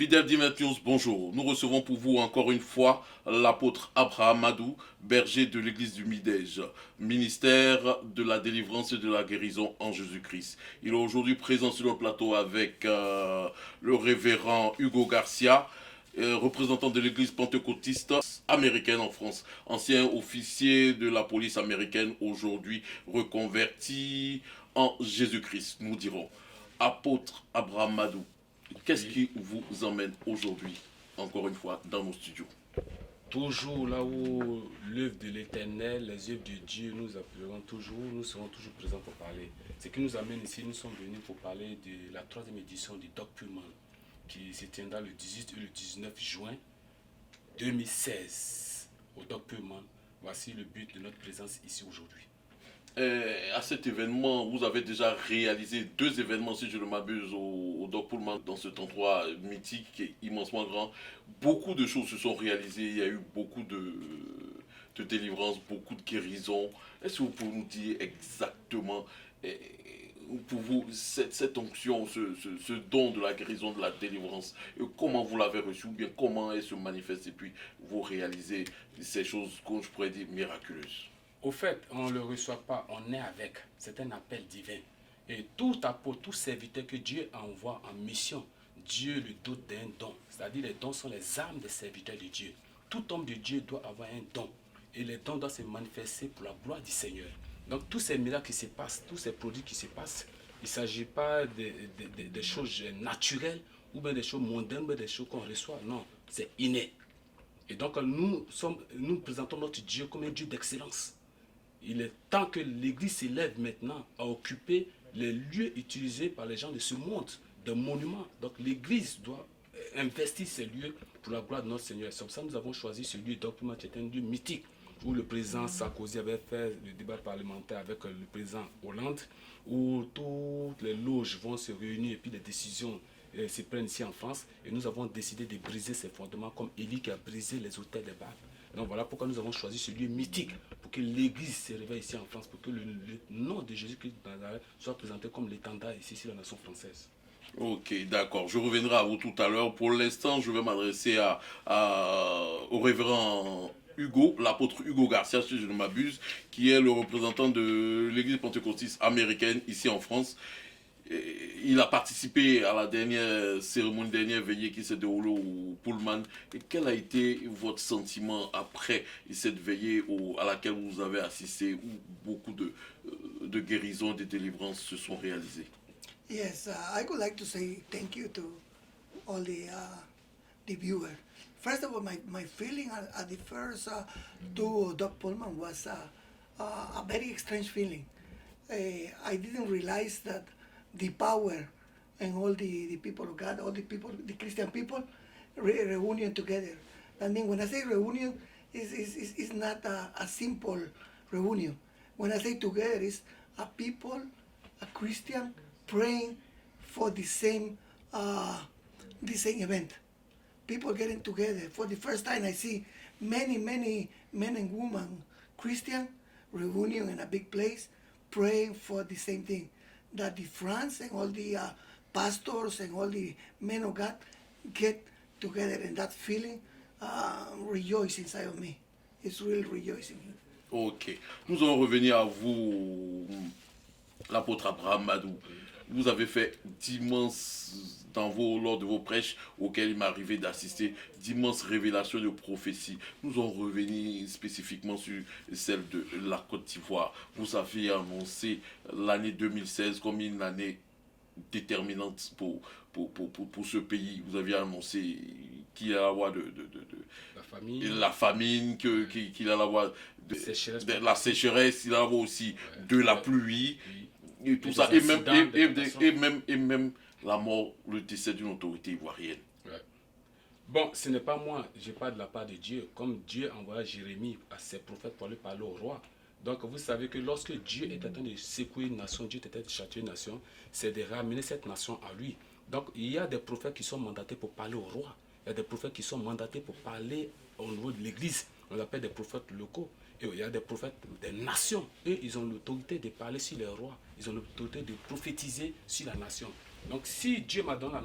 Fidèles d'Imet News, bonjour. Nous recevons pour vous encore une fois l'apôtre Abraham Madou, berger de l'église du Midège, ministère de la délivrance et de la guérison en Jésus-Christ. Il est aujourd'hui présent sur le plateau avec le révérend Hugo Garcia, représentant de l'église pentecôtiste américaine en France, ancien officier de la police américaine, aujourd'hui reconverti en Jésus-Christ, nous dirons. Apôtre Abraham Madou, qu'est-ce Oui. qui vous emmène aujourd'hui, encore une fois, dans nos studios? Toujours là où l'œuvre de l'Éternel, les œuvres de Dieu nous appelleront toujours, nous serons toujours présents pour parler. Ce qui nous amène ici, nous sommes venus pour parler de la troisième édition du Doc Pullman qui se tiendra le 18 et le 19 juin 2016 au Doc Pullman. Voici le but de notre présence ici aujourd'hui. À cet événement, vous avez déjà réalisé 2 événements, si je ne m'abuse, au Doc Pullman, dans cet endroit mythique et immensement grand. Beaucoup de choses se sont réalisées, il y a eu beaucoup de délivrances, beaucoup de guérisons. Est-ce que vous pouvez nous dire exactement, eh, pour vous, cette onction, ce don de la guérison, de la délivrance, comment vous l'avez reçu, ou bien comment elle se manifeste, et puis vous réalisez ces choses, comme je pourrais dire, miraculeuses? Au fait, on ne le reçoit pas, on est avec. C'est un appel divin. Et tout apôtre, tout serviteur que Dieu envoie en mission, Dieu lui dote d'un don. C'est-à-dire les dons sont les armes des serviteurs de Dieu. Tout homme de Dieu doit avoir un don. Et les dons doivent se manifester pour la gloire du Seigneur. Donc tous ces miracles qui se passent, tous ces produits qui se passent, il ne s'agit pas de choses naturelles ou bien des choses mondaines, ou des choses qu'on reçoit. Non, c'est inné. Et donc nous présentons notre Dieu comme un Dieu d'excellence. Il est temps que l'Église s'élève maintenant à occuper les lieux utilisés par les gens de ce monde, de monuments. Donc l'Église doit investir ces lieux pour la gloire de notre Seigneur. C'est pour ça que nous avons choisi ce lieu document qui est un lieu mythique, où le président Sarkozy avait fait le débat parlementaire avec le président Hollande, où toutes les loges vont se réunir et puis les décisions se prennent ici en France. Et nous avons décidé de briser ces fondements comme Élie qui a brisé les autels des Baals. Donc voilà pourquoi nous avons choisi ce lieu mythique, pour que l'Église se réveille ici en France, pour que le nom de Jésus-Christ de Nazareth soit présenté comme l'étendard ici sur la nation française. Ok, d'accord. Je reviendrai à vous tout à l'heure. Pour l'instant, je vais m'adresser au révérend Hugo, l'apôtre Hugo Garcia, si je ne m'abuse, qui est le représentant de l'église pentecôtiste américaine ici en France. Il a participé à la dernière cérémonie, dernière veillée qui s'est déroulée au Pullman. Et quel a été votre sentiment après cette veillée à laquelle vous avez assisté, où beaucoup de guérisons, de délivrances se sont réalisées? Yes, I would like to say thank you to all the viewers. First of all, my feeling at the first to Doc Pullman was a very strange feeling. I didn't realize that the power and all the people of God, all the people, the Christian people, reunion together. I mean, when I say reunion, is not a simple reunion. When I say together, it's a people, a Christian praying for the same event. People getting together. For the first time, I see many men and women, Christian, reunion in a big place, praying for the same thing. That the friends and all the pastors and all the men of God get together, and that feeling rejoice inside of me. It's really rejoicing. Ok. Nous allons revenir à vous, l'apôtre Abraham Madou. Vous avez fait lors de vos prêches auxquels il m'est arrivé d'assister, d'immenses révélations de prophéties. Nous allons revenir spécifiquement sur celle de la Côte d'Ivoire. Vous avez annoncé l'année 2016 comme une année déterminante pour ce pays. Vous aviez annoncé qu'il allait y avoir la famine, qu'il allait y avoir la sécheresse, il allait y avoir aussi de la pluie, et tout ça, et même la mort, le décès d'une autorité ivoirienne. Ouais. Bon, ce n'est pas moi, je parle de la part de Dieu. Comme Dieu envoya Jérémie à ses prophètes pour aller parler au roi. Donc vous savez que lorsque Dieu est en train de secouer une nation, Dieu est en train de châtier une nation, c'est de ramener cette nation à lui. Donc il y a des prophètes qui sont mandatés pour parler au roi. Il y a des prophètes qui sont mandatés pour parler au niveau de l'église. On appelle des prophètes locaux. Et il y a des prophètes des nations. Eux, ils ont l'autorité de parler sur les rois. ils ont l'autorité de prophétiser sur la nation. Donc si Dieu m'a donné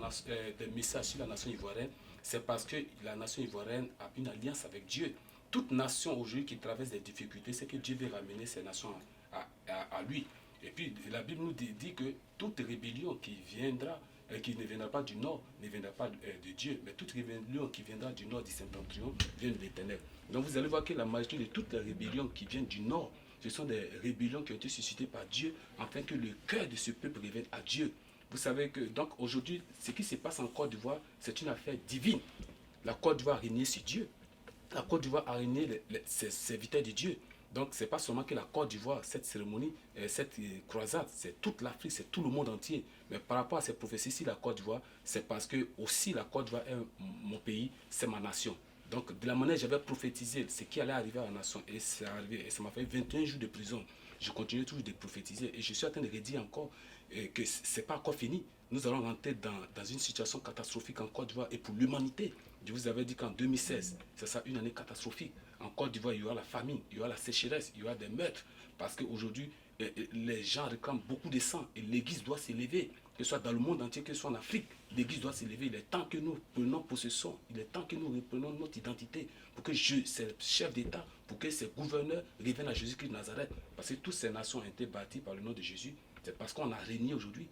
des messages sur la nation ivoirienne, c'est parce que la nation ivoirienne a une alliance avec Dieu. Toute nation aujourd'hui qui traverse des difficultés, c'est que Dieu veut ramener ces nations à lui. Et puis la Bible nous dit que toute rébellion qui ne viendra pas du nord, ne viendra pas de Dieu, mais toute rébellion qui viendra du nord du septentrion vient de l'Éternel. Donc vous allez voir que la majorité de toutes les rébellions qui viennent du nord, ce sont des rébellions qui ont été suscitées par Dieu, afin que le cœur de ce peuple revienne à Dieu. Vous savez que, donc aujourd'hui, ce qui se passe en Côte d'Ivoire, c'est une affaire divine. La Côte d'Ivoire a régné sur Dieu. La Côte d'Ivoire a régné ses serviteurs de Dieu. Donc, ce n'est pas seulement que la Côte d'Ivoire, cette cérémonie, cette croisade, c'est toute l'Afrique, c'est tout le monde entier. Mais par rapport à ces prophéties, si la Côte d'Ivoire, c'est parce que aussi la Côte d'Ivoire est mon pays, c'est ma nation. Donc, de la manière j'avais prophétisé ce qui allait arriver à la nation, et c'est arrivé, et ça m'a fait 21 jours de prison. Je continue toujours de prophétiser, et je suis en train de redire encore que ce n'est pas encore fini. Nous allons rentrer dans une situation catastrophique en Côte d'Ivoire et pour l'humanité. Je vous avais dit qu'en 2016, ce sera une année catastrophique. En Côte d'Ivoire, il y aura la famine, il y aura la sécheresse, il y aura des meurtres. Parce qu'aujourd'hui, les gens réclament beaucoup de sang et l'Église doit s'élever. Que ce soit dans le monde entier, que ce soit en Afrique, l'Église doit s'élever. Il est temps que nous prenions possession, il est temps que nous reprenons notre identité. Pour que ces chefs d'État, pour que ces gouverneurs reviennent à Jésus-Christ de Nazareth. Parce que toutes ces nations ont été bâties par le nom de Jésus. C'est parce qu'on a régné aujourd'hui.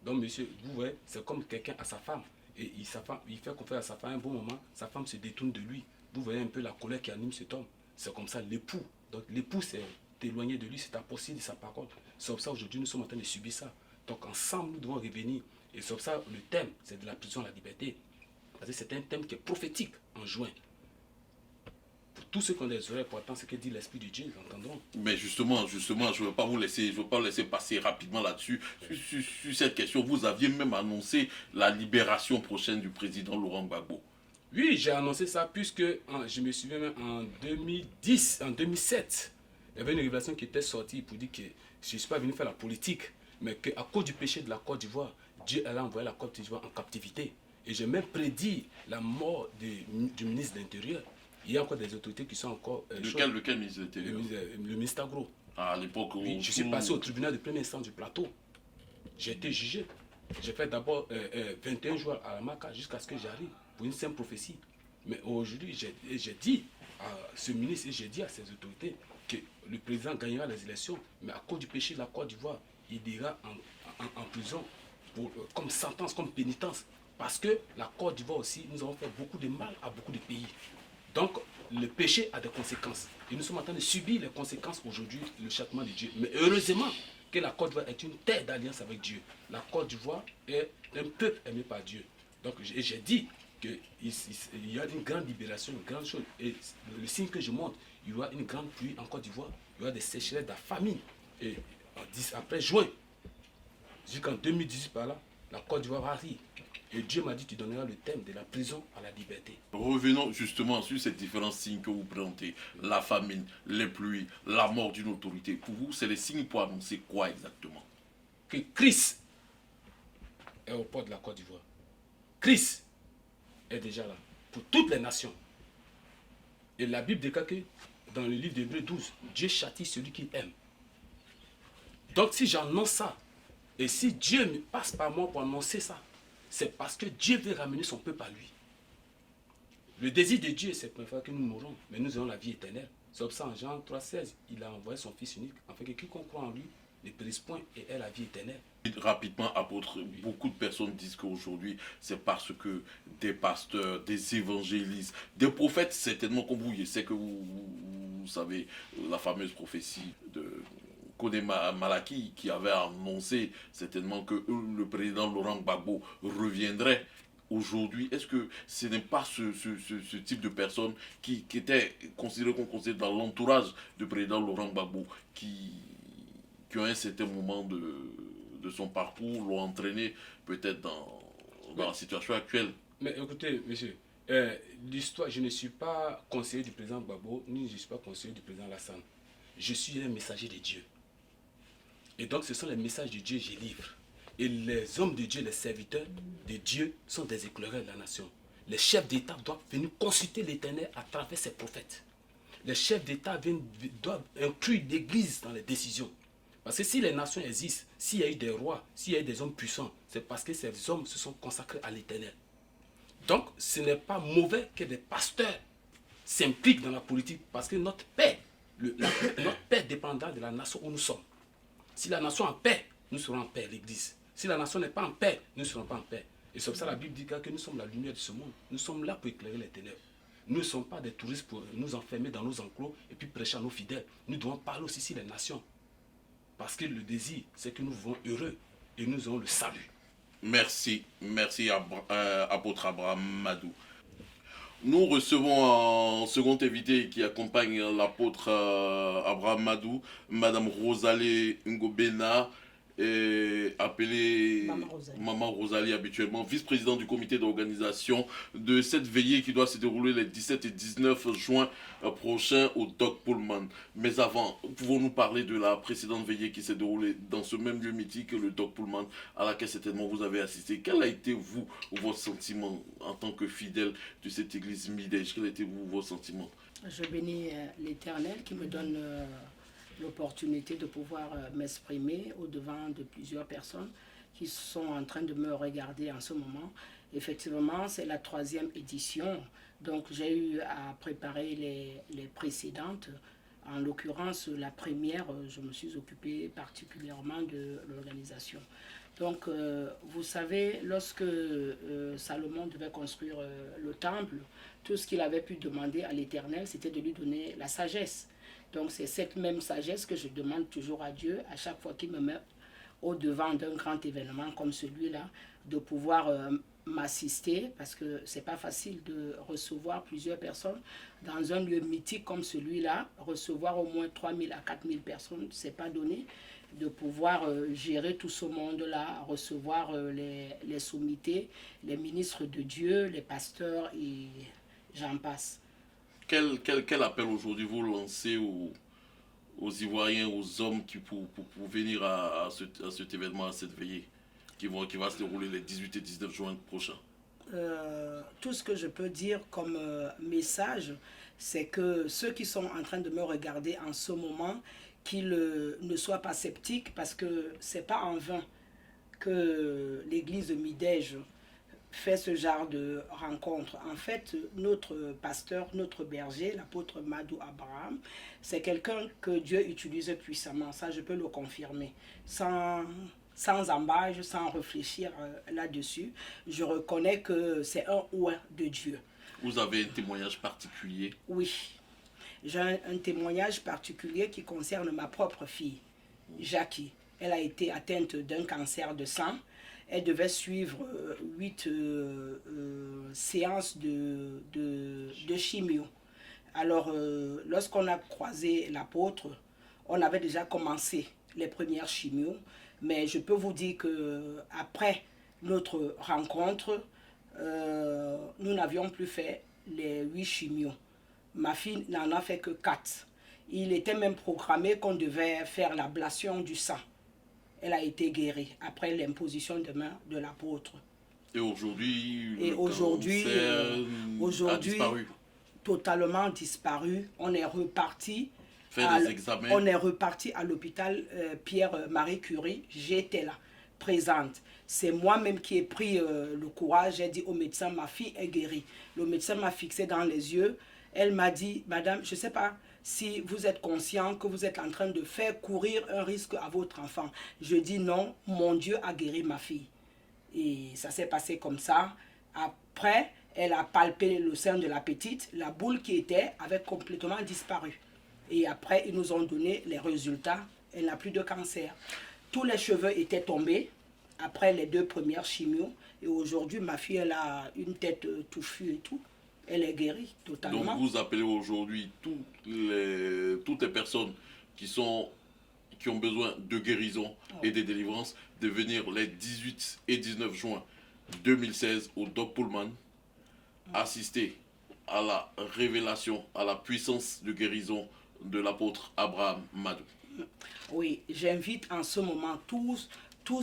Donc, monsieur, vous voyez, c'est comme quelqu'un à sa femme. Et il fait confiance à sa femme un bon moment, sa femme se détourne de lui. Vous voyez un peu la colère qui anime cet homme. C'est comme ça l'époux. Donc l'époux s'est éloigné de lui, c'est impossible de sa parole. C'est comme ça aujourd'hui nous sommes en train de subir ça. Donc ensemble nous devons revenir. Et c'est comme ça le thème, c'est de la prison à la liberté. Parce que c'est un thème qui est prophétique en juin. Pour tous ceux qui ont des oreilles pour entendre ce que dit l'Esprit de Dieu, ils entendront. Mais justement, je ne veux pas vous laisser passer rapidement là-dessus. Sur cette question, vous aviez même annoncé la libération prochaine du président Laurent Gbagbo. Oui, j'ai annoncé ça puisque je me souviens même en 2007, il y avait une révélation qui était sortie pour dire que je ne suis pas venu faire la politique, mais qu'à cause du péché de la Côte d'Ivoire, Dieu allait envoyer la Côte d'Ivoire en captivité. Et j'ai même prédit la mort du ministre de l'Intérieur. Il y a encore des autorités qui sont encore... Lequel ministre de l'Intérieur? Le ministre Agro. À l'époque où... Oui, je suis passé au tribunal de première instance du plateau. J'ai été jugé. J'ai fait d'abord 21 jours à la Maca jusqu'à ce que j'arrive pour une simple prophétie. Mais aujourd'hui, j'ai dit à ce ministre et j'ai dit à ces autorités que le président gagnera les élections, mais à cause du péché de la Côte d'Ivoire, il ira en prison comme sentence, comme pénitence. Parce que la Côte d'Ivoire aussi, nous avons fait beaucoup de mal à beaucoup de pays. Donc, le péché a des conséquences. Et nous sommes en train de subir les conséquences aujourd'hui, le châtiment de Dieu. Mais heureusement que la Côte d'Ivoire est une terre d'alliance avec Dieu. La Côte d'Ivoire est un peuple aimé par Dieu. Donc, j'ai dit qu'il y a une grande libération, une grande chose. Et le signe que je montre, il y aura une grande pluie en Côte d'Ivoire, il y aura des sécheresses, de la famine. Et après juin, jusqu'en 2018 par là, la Côte d'Ivoire va rire. Et Dieu m'a dit, tu donneras le thème de la prison à la liberté. Revenons justement sur ces différents signes que vous présentez. La famine, les pluies, la mort d'une autorité. Pour vous, c'est les signes pour annoncer quoi exactement? Que Christ est au port de la Côte d'Ivoire. Christ est déjà là pour toutes les nations. Et la Bible déclare que dans le livre d'Hébreux 12, Dieu châtie celui qu'il aime. Donc si j'annonce ça, et si Dieu me passe par moi pour annoncer ça, c'est parce que Dieu veut ramener son peuple à lui. Le désir de Dieu, c'est que nous mourons, mais nous avons la vie éternelle. C'est pour ça en Jean 3,16, il a envoyé son Fils unique, afin que quiconque croit en lui ne périsse point et ait la vie éternelle. Rapidement, apôtre, beaucoup de personnes disent qu'aujourd'hui, c'est parce que des pasteurs, des évangélistes, des prophètes, certainement comme vous, je sais que vous savez la fameuse prophétie de Kodé Malaki qui avait annoncé certainement que le président Laurent Gbagbo reviendrait. Aujourd'hui, est-ce que ce n'est pas ce type de personnes qui étaient considérées comme considérées dans l'entourage du président Laurent Gbagbo qui ont un certain moment de son parcours l'ont entraîné peut-être dans la situation actuelle? Mais écoutez, monsieur, l'histoire, je ne suis pas conseiller du président Gbagbo, ni je ne suis pas conseiller du président Lassane. Je suis un messager de Dieu. Et donc, ce sont les messages de Dieu que je livre. Et les hommes de Dieu, les serviteurs de Dieu, sont des éclaireurs de la nation. Les chefs d'État doivent venir consulter l'Éternel à travers ses prophètes. Les chefs d'État doivent inclure l'Église dans les décisions. Parce que si les nations existent, s'il y a eu des rois, s'il y a eu des hommes puissants, c'est parce que ces hommes se sont consacrés à l'Éternel. Donc, ce n'est pas mauvais que des pasteurs s'impliquent dans la politique parce que notre paix, notre paix dépendra de la nation où nous sommes. Si la nation est en paix, nous serons en paix, l'Église. Si la nation n'est pas en paix, nous ne serons pas en paix. Et c'est pour ça que la Bible dit que nous sommes la lumière de ce monde. Nous sommes là pour éclairer les ténèbres. Nous ne sommes pas des touristes pour nous enfermer dans nos enclos et puis prêcher à nos fidèles. Nous devons parler aussi sur les nations. Parce que le désir, c'est que nous vivons heureux et nous aurons le salut. Merci, apôtre Abraham Madou. Nous recevons en second invité qui accompagne l'apôtre Abraham Madou, Madame Rosalie Ngobena, appelée Maman Rosalie habituellement, vice-présidente du comité d'organisation de cette veillée qui doit se dérouler les 17 et 19 juin prochains au Doc Pullman. Mais avant, pouvons-nous parler de la précédente veillée qui s'est déroulée dans ce même lieu mythique, le Doc Pullman, à laquelle certainement vous avez assisté? Quel a été, vous, votre sentiment en tant que fidèle de cette église Midège? Quel a été, vous, vos sentiments? Je bénis l'Éternel qui me donne l'opportunité de pouvoir m'exprimer au-devant de plusieurs personnes qui sont en train de me regarder en ce moment. Effectivement, c'est la 3e édition, donc j'ai eu à préparer les précédentes. En l'occurrence, la première, je me suis occupée particulièrement de l'organisation. Donc, vous savez, lorsque Salomon devait construire le temple, tout ce qu'il avait pu demander à l'Éternel, c'était de lui donner la sagesse. Donc, c'est cette même sagesse que je demande toujours à Dieu, à chaque fois qu'il me met au-devant d'un grand événement comme celui-là, de pouvoir m'assister, parce que c'est pas facile de recevoir plusieurs personnes dans un lieu mythique comme celui-là. Recevoir au moins 3000 à 4000 personnes, c'est pas donné. De pouvoir gérer tout ce monde-là, recevoir les sommités, les ministres de Dieu, les pasteurs et j'en passe. Quel appel aujourd'hui vous lancez aux Ivoiriens, aux hommes qui pour venir à cet événement, à cette veillée qui va se dérouler les 18 et 19 juin prochains? Tout ce que je peux dire comme message, c'est que ceux qui sont en train de me regarder en ce moment, qu'ils ne soient pas sceptiques, parce que ce n'est pas en vain que l'église de Midège fait ce genre de rencontre. En fait, notre pasteur, notre berger, l'apôtre Madou Abraham, c'est quelqu'un que Dieu utilise puissamment. Ça, je peux le confirmer. Sans embâche, sans réfléchir là-dessus, je reconnais que c'est un ouin de Dieu. Vous avez un témoignage particulier? Oui. J'ai un témoignage particulier qui concerne ma propre fille, Jackie. Elle a été atteinte d'un cancer de sang. Elle devait suivre 8 séances de chimio. Alors, lorsqu'on a croisé l'apôtre, on avait déjà commencé les premières chimios. Mais je peux vous dire qu'après notre rencontre, nous n'avions plus fait les 8 chimios. Ma fille n'en a fait que 4. Il était même programmé qu'on devait faire l'ablation du sang. Elle a été guérie après l'imposition de main de l'apôtre. Et aujourd'hui, a disparu. Totalement disparu. On est reparti. Des examens. On est reparti à l'hôpital Pierre-Marie Curie. J'étais là, présente. C'est moi-même qui ai pris le courage. J'ai dit au médecin, ma fille est guérie. Le médecin m'a fixé dans les yeux. Elle m'a dit, madame, je ne sais pas si vous êtes conscient que vous êtes en train de faire courir un risque à votre enfant. Je dis non, mon Dieu a guéri ma fille. Et ça s'est passé comme ça. Après, elle a palpé le sein de la petite. La boule qui était avait complètement disparu. Et après, ils nous ont donné les résultats. Elle n'a plus de cancer. Tous les cheveux étaient tombés après les 2 premières chimios. Et aujourd'hui, ma fille, elle a une tête touffue et tout. Elle est guérie totalement. Donc vous appelez aujourd'hui toutes les personnes qui ont besoin de guérison et de délivrance de venir les 18 et 19 juin 2016 au Doc Pullman, assister à la révélation, à la puissance de guérison de l'apôtre Abraham Madou. Oui, j'invite en ce moment tous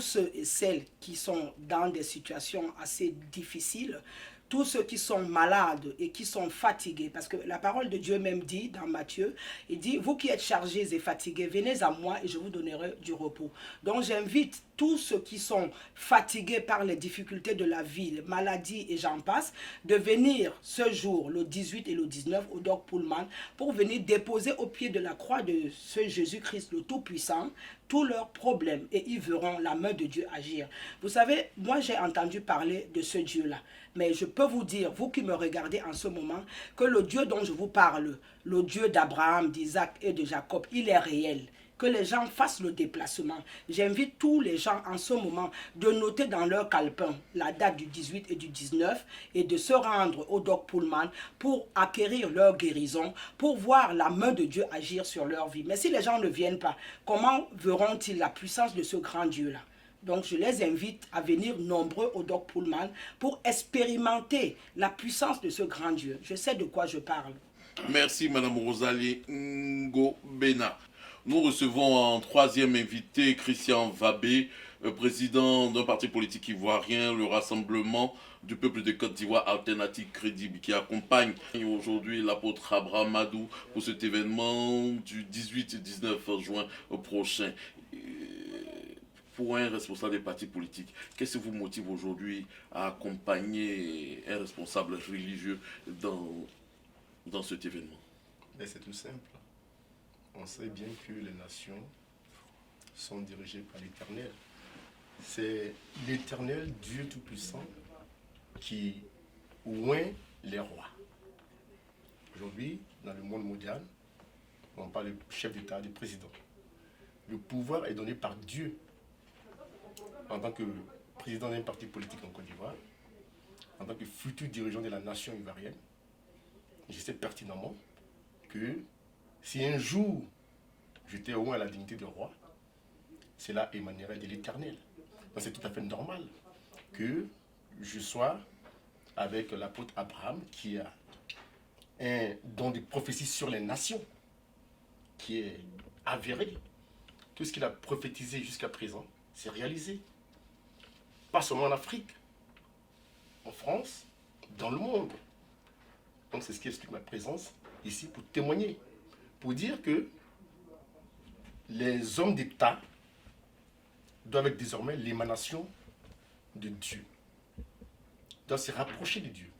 ceux et celles qui sont dans des situations assez difficiles, tous ceux qui sont malades et qui sont fatigués, parce que la parole de Dieu même dit dans Matthieu, il dit, vous qui êtes chargés et fatigués, venez à moi et je vous donnerai du repos. Donc j'invite tous ceux qui sont fatigués par les difficultés de la vie, les maladies et j'en passe, de venir ce jour, le 18 et le 19, au Doc Pullman, pour venir déposer au pied de la croix de ce Jésus-Christ le Tout-Puissant tous leurs problèmes et ils verront la main de Dieu agir. Vous savez, moi j'ai entendu parler de ce Dieu-là, mais je peux vous dire, vous qui me regardez en ce moment, que le Dieu dont je vous parle, le Dieu d'Abraham, d'Isaac et de Jacob, il est réel. Que les gens fassent le déplacement. J'invite tous les gens en ce moment de noter dans leur calepin la date du 18 et du 19 et de se rendre au Doc Pullman pour acquérir leur guérison, pour voir la main de Dieu agir sur leur vie. Mais si les gens ne viennent pas, comment verront-ils la puissance de ce grand Dieu-là? Donc je les invite à venir nombreux au Doc Pullman pour expérimenter la puissance de ce grand Dieu. Je sais de quoi je parle. Merci Madame Rosalie Ngobena. Nous recevons en troisième invité Christian Vabé, président d'un parti politique ivoirien, le Rassemblement du peuple de Côte d'Ivoire Alternative Crédible, qui accompagne aujourd'hui l'apôtre Abraham Madou pour cet événement du 18 et 19 juin prochain. Pour un responsable des partis politiques, qu'est-ce qui vous motive aujourd'hui à accompagner un responsable religieux dans cet événement? Mais c'est tout simple. On sait bien que les nations sont dirigées par l'Éternel. C'est l'Éternel, Dieu Tout-Puissant, qui oint les rois. Aujourd'hui, dans le monde mondial, on parle de chef d'État, de président. Le pouvoir est donné par Dieu. En tant que président d'un parti politique en Côte d'Ivoire, en tant que futur dirigeant de la nation ivoirienne, je sais pertinemment que si un jour j'étais oint à la dignité de roi, cela émanerait de l'Éternel. Donc c'est tout à fait normal que je sois avec l'apôtre Abraham qui a un don de prophétie sur les nations qui est avéré. Tout ce qu'il a prophétisé jusqu'à présent, c'est réalisé. Pas seulement en Afrique, en France, dans le monde. Donc c'est ce qui explique ma présence ici pour témoigner, pour dire que les hommes d'État doivent être désormais l'émanation de Dieu, doivent se rapprocher de Dieu.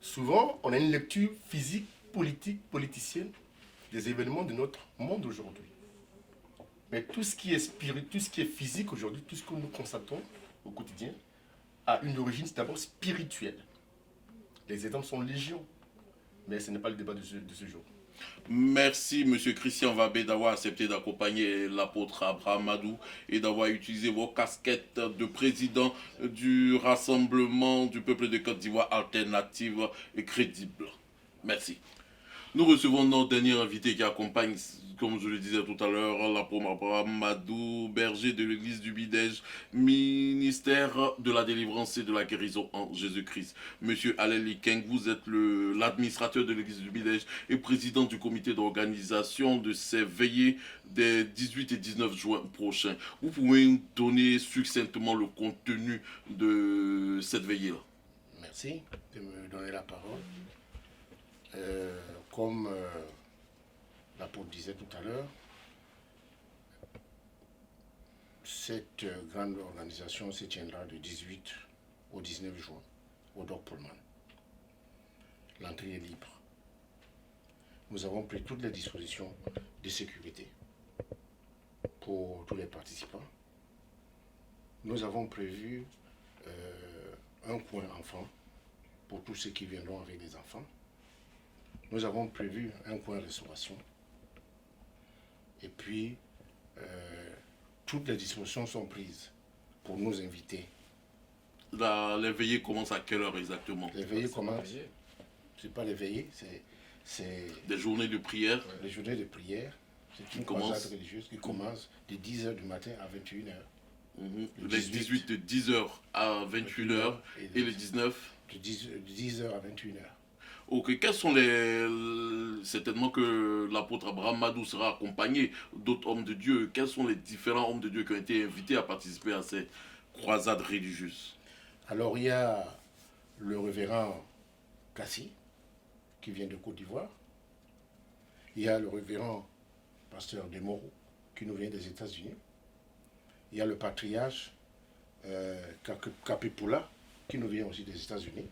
Souvent, on a une lecture physique, politique, politicienne des événements de notre monde aujourd'hui. Mais tout ce qui est spirituel, tout ce qui est physique aujourd'hui, tout ce que nous constatons au quotidien, a une origine d'abord spirituelle. Les exemples sont légion, mais ce n'est pas le débat de ce jour. Merci M. Christian Vabé d'avoir accepté d'accompagner l'apôtre Abraham Madou et d'avoir utilisé vos casquettes de président du Rassemblement du peuple de Côte d'Ivoire Alternative et Crédible. Merci. Nous recevons notre dernier invité qui accompagne, comme je le disais tout à l'heure, l'apôtre Abraham Madou, berger de l'église du Bidège, ministère de la délivrance et de la guérison en Jésus-Christ. Monsieur Alain Likeng, vous êtes l'administrateur de l'église du Bidège et président du comité d'organisation de ces veillées des 18 et 19 juin prochains. Vous pouvez nous donner succinctement le contenu de cette veillée-là? Merci de me donner la parole. Comme l'apôtre disait tout à l'heure, cette grande organisation se tiendra du 18 au 19 juin au Doc Pullman. L'entrée est libre. Nous avons pris toutes les dispositions de sécurité pour tous les participants. Nous avons prévu un coin enfant pour tous ceux qui viendront avec des enfants. Nous avons prévu un coin restauration. Et puis, toutes les dispositions sont prises pour nous inviter. Les veillées commencent à quelle heure exactement? Les veillées commencent, c'est pas les veillées, c'est des journées de prière. Les journées de prière, c'est une croisade religieuse qui commence de 10h du matin à 21h. Les 18 de 10h à 21h et les 19 de 10h à 21h. Ok, certainement que l'apôtre Abraham Madou sera accompagné d'autres hommes de Dieu. Quels sont les différents hommes de Dieu qui ont été invités à participer à ces croisades religieuses? Alors il y a le révérend Kassi, qui vient de Côte d'Ivoire. Il y a le révérend pasteur Demoro, qui nous vient des États-Unis. Il y a le patriarche Kapipula, qui nous vient aussi des États-Unis,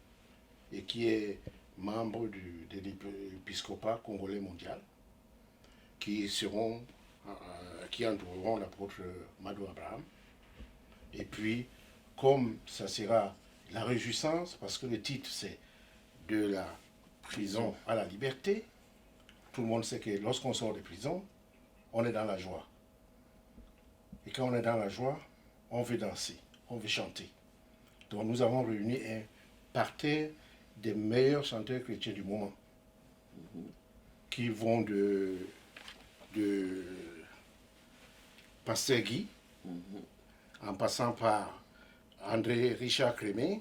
et qui est membre de l'épiscopat congolais mondial, qui entreront l'apôtre Madou Abraham. Et puis, comme ça sera la réjouissance, parce que le titre c'est de la prison à la liberté, tout le monde sait que lorsqu'on sort de prison, on est dans la joie. Et quand on est dans la joie, on veut danser, on veut chanter. Donc nous avons réuni un parterre des meilleurs chanteurs chrétiens du moment, qui vont de Pasteur Guy, en passant par André Richard Crémé,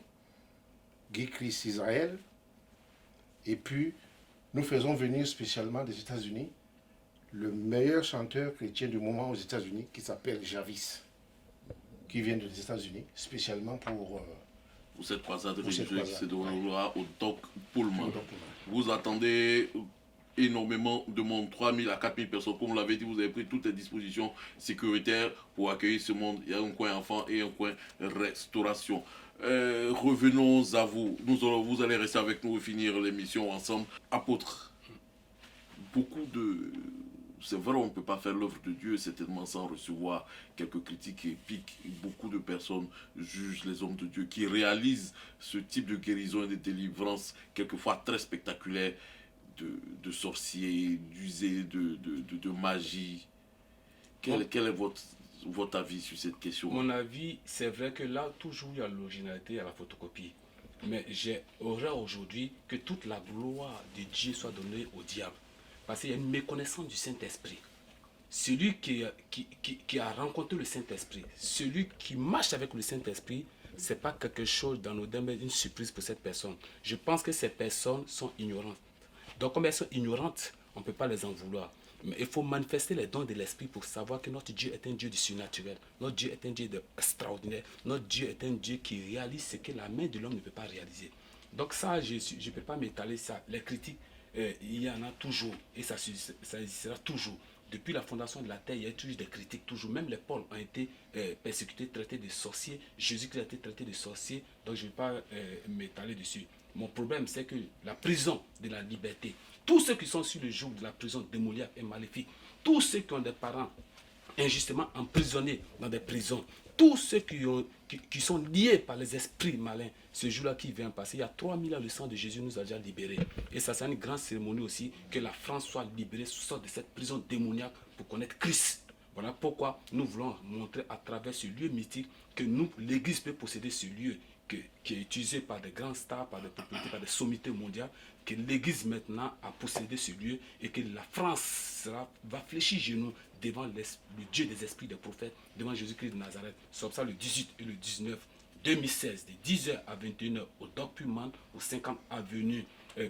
Guy Christ Israël, et puis nous faisons venir spécialement des États-Unis le meilleur chanteur chrétien du moment aux États-Unis, qui s'appelle Javis, qui vient des États-Unis, spécialement pour cette croisade pour cette religieuse qui se croisade, déroulera au Doc Pullman. Au Doc Pullman. Vous attendez énormément de monde, 3000 à 4000 personnes. Comme vous l'avez dit, vous avez pris toutes les dispositions sécuritaires pour accueillir ce monde. Il y a un coin enfant et un coin restauration. Revenons à vous. Vous allez rester avec nous et finir l'émission ensemble. Apôtre, c'est vrai, on ne peut pas faire l'œuvre de Dieu certainement sans recevoir quelques critiques et piques. Beaucoup de personnes jugent les hommes de Dieu qui réalisent ce type de guérison et de délivrance, quelquefois très spectaculaire, de sorciers, d'user de magie. Quel est votre avis sur cette question? Mon avis, c'est vrai que là, toujours il y a l'originalité à la photocopie. Mais j'ai horreur aujourd'hui que toute la gloire de Dieu soit donnée au diable. Parce qu'il y a une méconnaissance du Saint-Esprit. Celui qui a rencontré le Saint-Esprit, celui qui marche avec le Saint-Esprit, ce n'est pas quelque chose d'anodin, mais une surprise pour cette personne. Je pense que ces personnes sont ignorantes. Donc comme elles sont ignorantes, on ne peut pas les en vouloir. Mais il faut manifester les dons de l'Esprit pour savoir que notre Dieu est un Dieu du surnaturel. Notre Dieu est un Dieu extraordinaire. Notre Dieu est un Dieu qui réalise ce que la main de l'homme ne peut pas réaliser. Donc ça, je ne peux pas m'étaler ça. Les critiques, il y en a toujours et ça existera toujours. Depuis la fondation de la terre, il y a toujours des critiques, toujours. Même les Pauls ont été persécutés, traités de sorciers. Jésus-Christ a été traité de sorcier, donc je ne vais pas m'étaler dessus. Mon problème, c'est que la prison de la liberté, tous ceux qui sont sur le joug de la prison démoniaque et maléfique, tous ceux qui ont des parents injustement emprisonnés dans des prisons, tous ceux qui sont liés par les esprits malins, ce jour-là qui vient passer, il y a 3000 ans, le sang de Jésus nous a déjà libérés. Et ça, c'est une grande cérémonie aussi, que la France soit libérée, sorte de cette prison démoniaque pour connaître Christ. Voilà pourquoi nous voulons montrer à travers ce lieu mythique que l'Église peut posséder ce lieu qui est utilisé par des grands stars, par des propriétés, par des sommités mondiales, que l'Église maintenant a possédé ce lieu et que la France va fléchir genoux devant le Dieu des esprits des prophètes, devant Jésus-Christ de Nazareth. C'est comme ça le 18 et le 19 2016, de 10h à 21h au Doc Pullman, au 50 avenue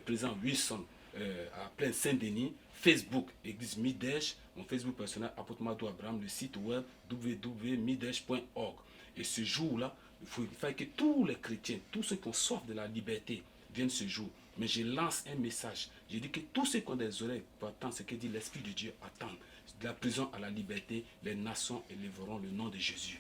président Wilson, à plein Saint-Denis. Facebook, Église Midèche, mon Facebook personnel, Apôtre Madou Abraham, le site web www.midèche.org. Et ce jour-là, il faut que tous les chrétiens, tous ceux qui ont soif de la liberté, viennent ce jour. Mais je lance un message. Je dis que tous ceux qui ont des oreilles pour attendre ce que dit l'Esprit de Dieu, attendent. De la prison à la liberté, les nations élèveront le nom de Jésus.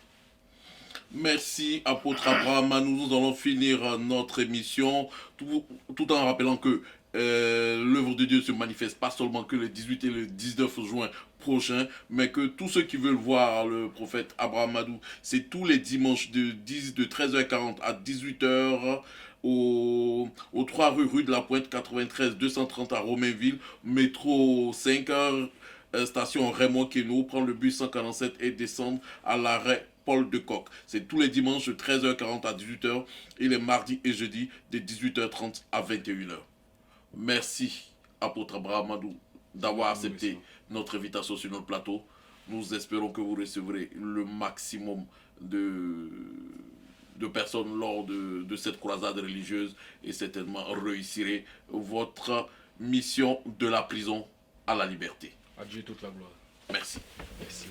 Merci, Apôtre Abraham. Nous allons finir notre émission tout en rappelant que l'œuvre de Dieu ne se manifeste pas seulement que le 18 et le 19 juin prochain, mais que tous ceux qui veulent voir le prophète Abraham Madou, c'est tous les dimanches de 13h40 à 18h au 3 rue de la Pointe, 93 230 à Romainville, métro 5h, station Raymond Queneau, prendre le bus 147 et descendre à l'arrêt Paul de Kock. C'est tous les dimanches de 13h40 à 18h et les mardis et jeudis de 18h30 à 21h. Merci, Apôtre Abraham Madou, d'avoir accepté notre invitation sur notre plateau. Nous espérons que vous recevrez le maximum de personnes lors de cette croisade religieuse et certainement réussirez votre mission de la prison à la liberté. À Dieu toute la gloire. Merci. Merci.